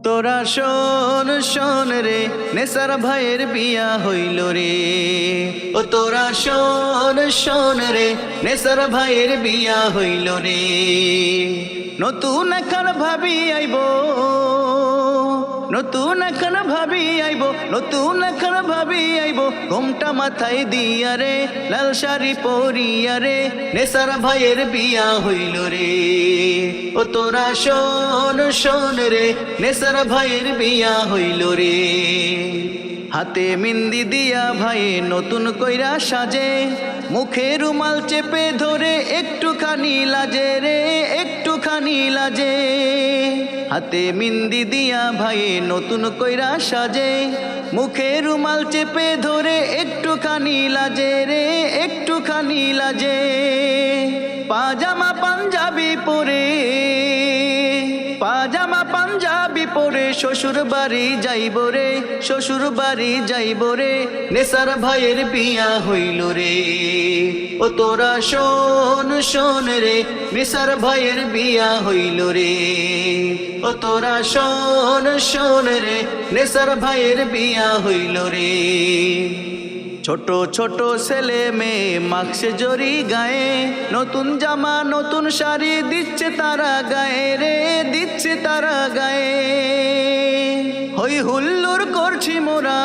তোরা শোন শোন রে, নেসার ভাইয়ের বিয়া হইল রে। ও তোরা শোন শোন রে, নেসার ভাইয়ের বিয়া হইল রে। নতুন এখন ভাবি আইব, নতুন এখন ভাবি আইব, নতুন এখন ভাবি আইব। ঘুমটা মাথায় দিয়া রে, লাল শাড়ি পরিয়া রে, নেসার ভাইয়ের বিয়া হইল রে। ও তোরা শোন শোন রে, নেসার ভাইয়ের বিয়া হইল রে। হাতে মিন্দি দিয়া ভাইয়ে নতুন কইরা সাজে, মুখে রুমাল চেপে ধরে একটুখানি লাজে রে, একটুখানি লাজে। হাতে মিন্দি দিয়া ভাইয়ে নতুন কইরা সাজে, মুখে রুমাল চেপে ধরে একটুখানি লাজে রে, একটুখানি লাজে। পাজামা পাঞ্জাবি পরে, পাজামা পাঞ্জাবি পরে শ্বশুর বাড়ি যাইব রে, শ্বশুর বাড়ি যাইব রে। নেসার ভাইয়ের বিয়া হইল রে। ও তোরা শোন শোন রে, নেসার ভাইয়ের বিয়া হইল রে। ও তোরা শোন শোন রে, নেসার ভাইয়ের বিয়া হইল রে। ছোট ছোট ছেলে মেয়ে মাখছে জরি গায়ে, নতুন জামা নতুন শাড়ি দিচ্ছে তারা গায়ে রে, দিচ্ছে তারা গায়ে। হই হুল্লোড় করছি মোরা,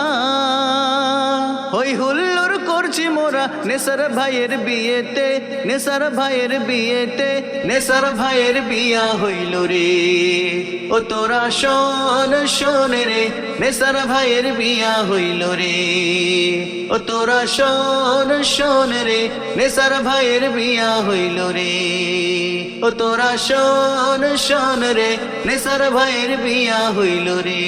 হই হুল্লোড় করছি মোরা, নেসার ভাইয়ের বিয়েতে, নেসার ভাইয়ের বিয়েতে। নেসার ভাইয়ের বিয়া হইল রে। ও তোরা শোন শোন রে, নেসার ভাইয়ের বিয়া হইল রে। ও তোরা শোন শোন রে, নেসার ভাইয়ের বিয়া হইল রে। ও তোরা শোন শোন রে, নেসার ভাইয়ের বিয়া হইল রে।